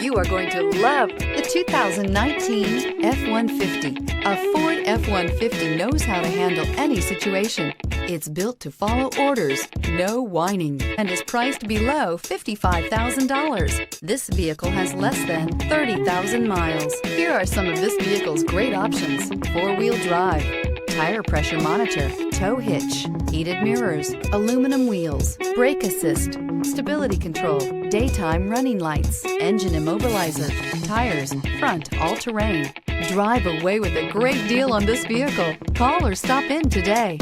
You are going to love the 2019 F-150. A Ford F-150 knows how to handle any situation. It's built to follow orders, no whining, and is priced below $55,000. This vehicle has less than 30,000 miles. Here are some of this vehicle's great options: four-wheel drive, tire pressure monitor, tow hitch, heated mirrors, aluminum wheels, brake assist, stability control, daytime running lights, engine immobilizer, tires, front all-terrain. Drive away with a great deal on this vehicle. Call or stop in today.